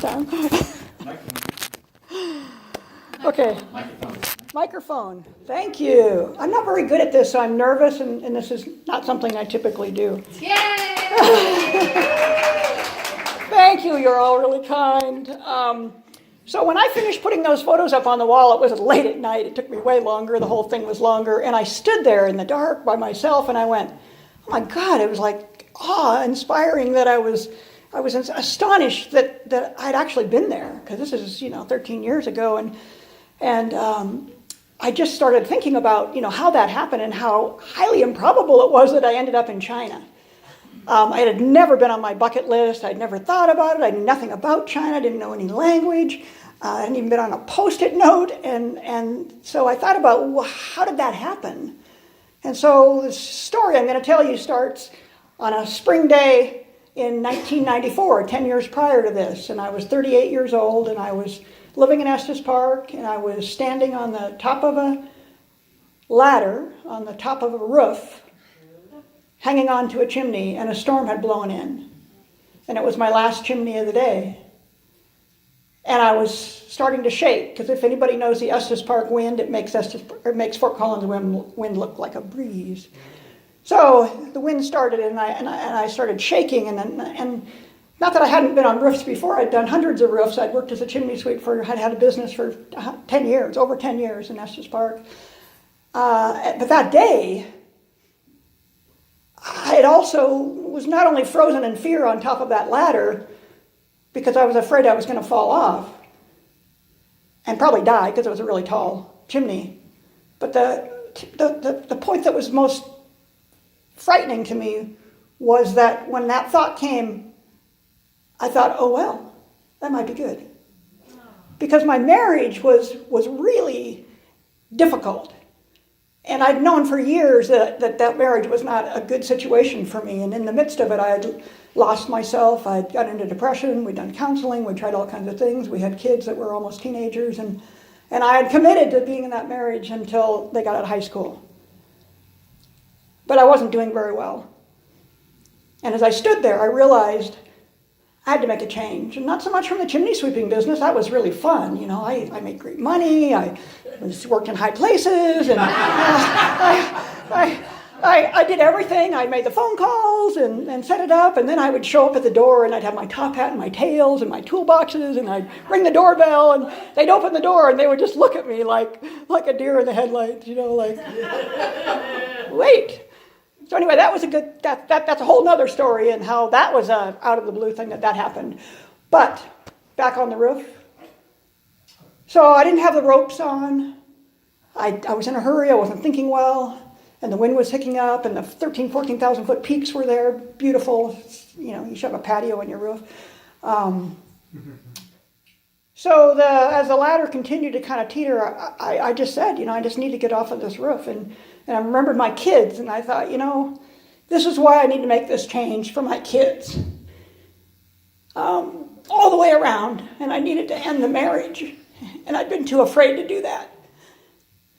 time. Okay. Microphone. Thank you. I'm not very good at this, so I'm nervous, and this is not something I typically do. Yay! Thank you. You're all really kind. So when I finished putting those photos up on the wall, it was late at night. It took me way longer. The whole thing was longer. And I stood there in the dark by myself, and I went, oh my God, it was like awe-inspiring that I was astonished that I'd actually been there, because this is, 13 years ago. And I just started thinking about, how that happened and how highly improbable it was that I ended up in China. I had never been on my bucket list. I'd never thought about it. I knew nothing about China. I didn't know any language. I hadn't even been on a Post-it note. And so I thought about, well, how did that happen? And so the story I'm going to tell you starts on a spring day in 1994, 10 years prior to this. And I was 38 years old, and I was living in Estes Park, and I was standing on the top of a ladder, on the top of a roof, hanging on to a chimney, and a storm had blown in. And it was my last chimney of the day. And I was starting to shake, because if anybody knows the Estes Park wind, it makes Fort Collins wind look like a breeze. So the wind started, and I started shaking, and not that I hadn't been on roofs before. I'd done hundreds of roofs. I'd worked as a chimney sweep I'd had a business for 10 years, over 10 years in Estes Park. But that day, I also was not only frozen in fear on top of that ladder, because I was afraid I was going to fall off and probably die, because it was a really tall chimney. But the point that was most frightening to me was that when that thought came, I thought, oh well, that might be good. Because my marriage was really difficult. And I'd known for years that marriage was not a good situation for me. And in the midst of it, I had lost myself. I got into depression. We'd done counseling. We tried all kinds of things. We had kids that were almost teenagers. And I had committed to being in that marriage until they got out of high school. But I wasn't doing very well. And as I stood there, I realized I had to make a change. And not so much from the chimney sweeping business. That was really fun. I made great money. I worked in high places. And I did everything. I made the phone calls and set it up. And then I would show up at the door, and I'd have my top hat and my tails and my toolboxes. And I'd ring the doorbell, and they'd open the door, and they would just look at me like a deer in the headlights, wait. So anyway, that was that's a whole nother story, and how that was a out of the blue thing that happened. But back on the roof. So I didn't have the ropes on. I was in a hurry. I wasn't thinking well, and the wind was picking up, and the 14,000 foot peaks were there, beautiful. You should have a patio on your roof. So as the ladder continued to kind of teeter, I just said, I just need to get off of this roof. And I remembered my kids, and I thought, this is why I need to make this change for my kids. All the way around, and I needed to end the marriage. And I'd been too afraid to do that.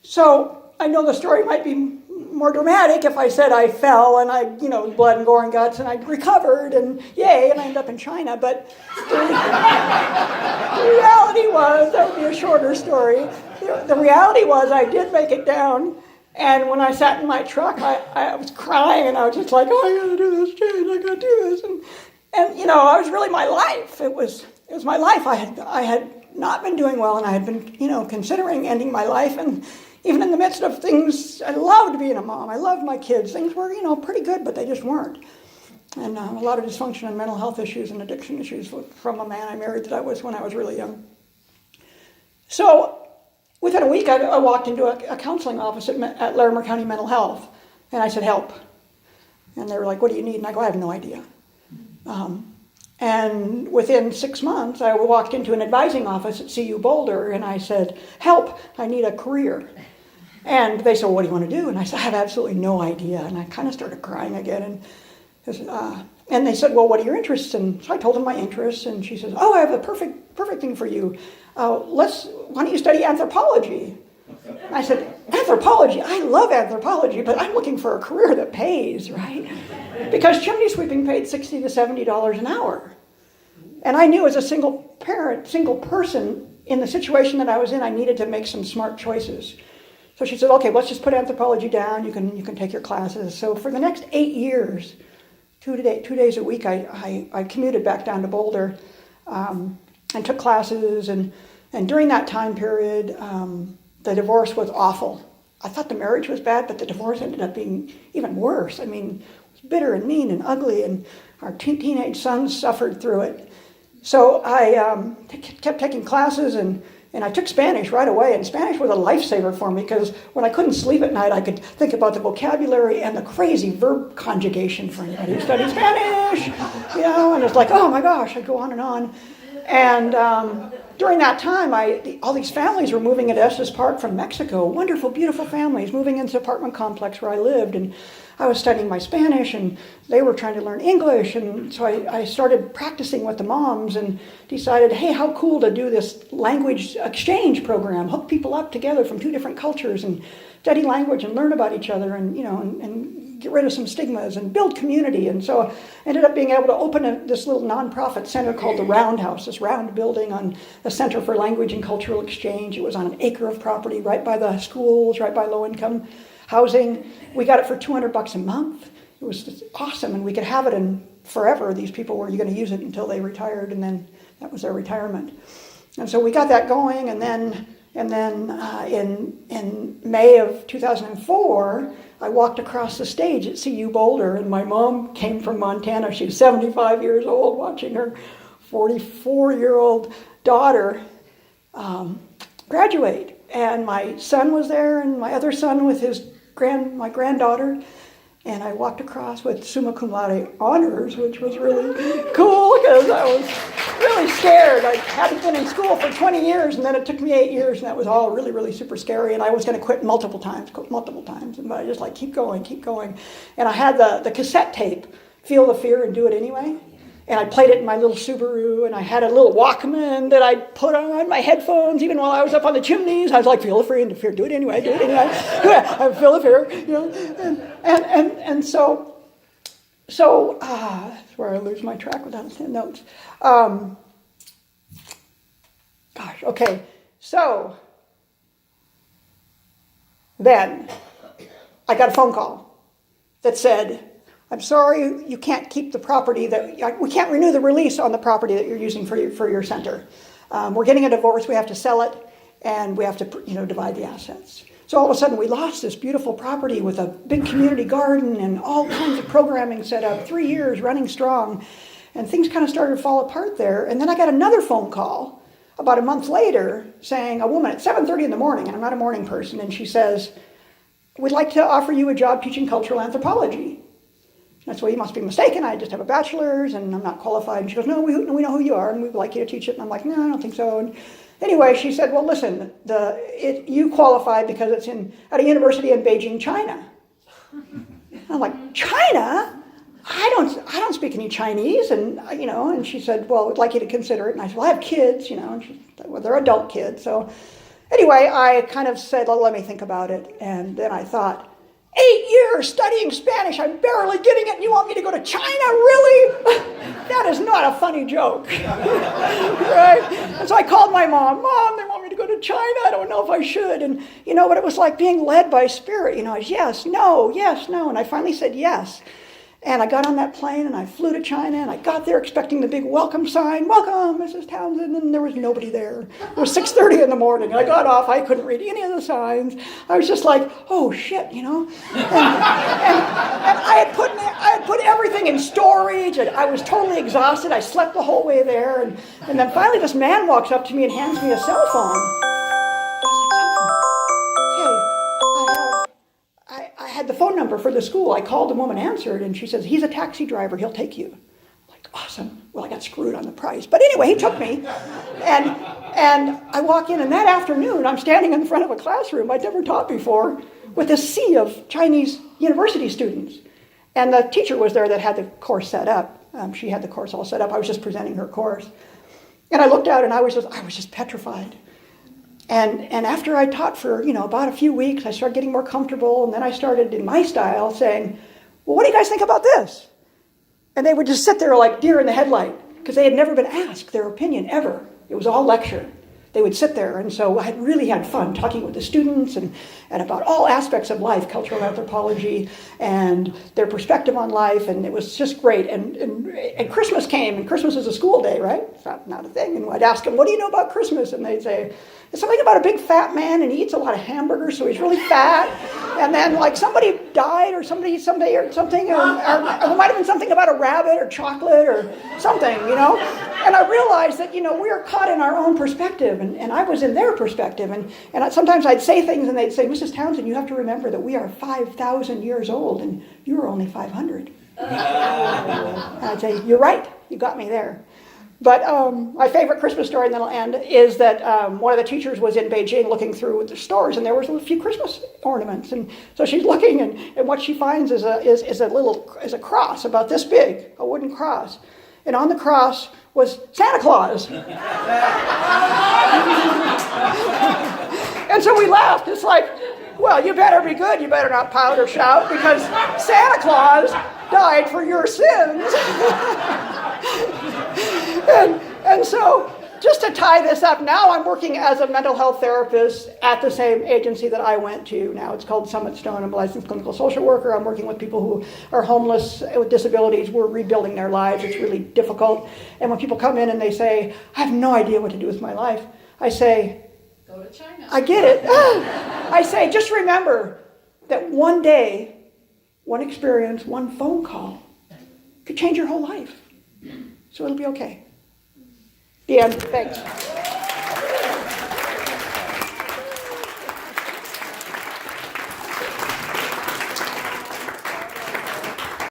So I know the story might be more dramatic if I said I fell, and blood and gore and guts, and I recovered, and yay, and I ended up in China. But the reality was, that would be a shorter story. The reality was I did make it down. And when I sat in my truck, I was crying, and I was just like, oh, I gotta do this change, I gotta do this. And it was really my life. It was my life. I had not been doing well, and I had been, considering ending my life. And even in the midst of things, I loved being a mom. I loved my kids. Things were, pretty good, but they just weren't. And a lot of dysfunction and mental health issues and addiction issues from a man I married that I was when I was really young. So within a week, I walked into a counseling office at Larimer County Mental Health, and I said, help. And they were like, what do you need? And I go, I have no idea. And within 6 months, I walked into an advising office at CU Boulder, and I said, help, I need a career. And they said, well, what do you want to do? And I said, I have absolutely no idea. And I kind of started crying again. And they said, well, what are your interests? And so I told them my interests, and she says, oh, I have the perfect thing for you. Why don't you study anthropology? I said, anthropology? I love anthropology, but I'm looking for a career that pays, right? Because chimney sweeping paid $60 to $70 an hour. And I knew as a single parent, single person in the situation that I was in, I needed to make some smart choices. So she said, okay, let's just put anthropology down. You can take your classes. So for the next 8 years, 2 days a week, I commuted back down to Boulder and took classes. And during that time period, the divorce was awful. I thought the marriage was bad, but the divorce ended up being even worse. I mean, it was bitter and mean and ugly, and our teenage sons suffered through it. So I kept taking classes, and I took Spanish right away, and Spanish was a lifesaver for me because when I couldn't sleep at night, I could think about the vocabulary and the crazy verb conjugation for anybody who studied Spanish, and it's like, oh my gosh, I'd go on and on. And during that time, all these families were moving into Estes Park from Mexico, wonderful, beautiful families moving into the apartment complex where I lived, and I was studying my Spanish, and they were trying to learn English, and so I started practicing with the moms and decided, hey, how cool to do this language exchange program, hook people up together from 2 different cultures and study language and learn about each other and get rid of some stigmas and build community. And so I ended up being able to open this little nonprofit center called the Roundhouse, this round building on a Center for Language and Cultural Exchange. It was on an acre of property right by the schools, right by low-income housing. We got it for $200 a month. It was just awesome, and we could have it in forever. These people were going to use it until they retired, and then that was their retirement. And so we got that going, and then in May of 2004, I walked across the stage at CU Boulder, and my mom came from Montana. She was 75 years old, watching her 44-year-old daughter graduate. And my son was there, and my other son with my granddaughter. And I walked across with summa cum laude honors, which was really cool because I was really scared. I hadn't been in school for 20 years, and then it took me 8 years, and that was all really, really super scary. And I was going to quit multiple times. And I just keep going. And I had the cassette tape, Feel the Fear and Do It Anyway. And I played it in my little Subaru, and I had a little Walkman that I'd put on my headphones even while I was up on the chimneys. I was like, feel the fear, do it anyway. I feel the fear, And so that's where I lose my track without notes. Okay. So then I got a phone call that said, I'm sorry, you can't keep the property we can't renew the release on the property that you're using for your center. We're getting a divorce, we have to sell it, and we have to, divide the assets. So all of a sudden we lost this beautiful property with a big community garden and all kinds of programming set up, 3 years running strong, and things kind of started to fall apart there. And then I got another phone call about a month later saying, a woman at 7:30 in the morning, and I'm not a morning person, and she says, we'd like to offer you a job teaching cultural anthropology. That's why you must be mistaken. I just have a bachelor's and I'm not qualified. And she goes, no, we know who you are and we'd like you to teach it. And I'm like, no, I don't think so. And anyway, she said, well, listen, you qualify because it's at a university in Beijing, China. And I'm like, China? I don't speak any Chinese. And she said, well, we'd like you to consider it. And I said, well, I have kids, and she said, well, they're adult kids. So anyway, I kind of said, well, let me think about it. And then I thought, 8 years studying Spanish, I'm barely getting it, and you want me to go to China, really? That is not a funny joke, right? And so I called my mom, they want me to go to China, I don't know if I should, and but it was like being led by spirit, yes, no, and I finally said yes. And I got on that plane and I flew to China and I got there expecting the big welcome sign, welcome, Mrs. Townsend, and there was nobody there. It was 6:30 in the morning. I got off, I couldn't read any of the signs. I was just like, oh shit, And I had put everything in storage and I was totally exhausted. I slept the whole way there. And then finally this man walks up to me and hands me a cell phone. I had the phone number for the school. I called, the woman answered, and she says, he's a taxi driver, he'll take you. I'm like, awesome. Well, I got screwed on the price. But anyway, he took me, and I walk in, and that afternoon, I'm standing in front of a classroom I'd never taught before with a sea of Chinese university students. And the teacher was there that had the course set up. She had the course all set up. I was just presenting her course. And I looked out, and I was just petrified. And after I taught for, about a few weeks, I started getting more comfortable. And then I started, in my style, saying, well, what do you guys think about this? And they would just sit there like deer in the headlight, because they had never been asked their opinion ever. It was all lecture. They would sit there, and so I really had fun talking with the students and about all aspects of life, cultural anthropology, and their perspective on life, and it was just great. And Christmas came, and Christmas is a school day, right? It's not a thing. And I'd ask them, what do you know about Christmas? And they'd say, it's something about a big fat man, and he eats a lot of hamburgers, so he's really fat. And then, like, somebody died, or something, or there might have been something about a rabbit, or chocolate, or something, you know? And I realized that, we are caught in our own perspective, and I was in their perspective. And sometimes I'd say things, and they'd say, Mrs. Townsend, you have to remember that we are 5,000 years old, and you're only 500. And I'd say, you're right, you got me there. But my favorite Christmas story, and then I'll end, is that one of the teachers was in Beijing looking through the stores, and there was a few Christmas ornaments. And so she's looking, and what she finds is a cross about this big, a wooden cross. And on the cross was Santa Claus. And so we laughed. It's like, well, you better be good. You better not pout or shout, because Santa Claus died for your sins. And so, just to tie this up, now I'm working as a mental health therapist at the same agency that I went to. Now it's called Summit Stone. I'm a licensed clinical social worker. I'm working with people who are homeless with disabilities. We're rebuilding their lives. It's really difficult. And when people come in and they say, I have no idea what to do with my life, I say, Go to China. I get it. I say, just remember that one day, one experience, one phone call could change your whole life. So it'll be okay. The end. Thanks.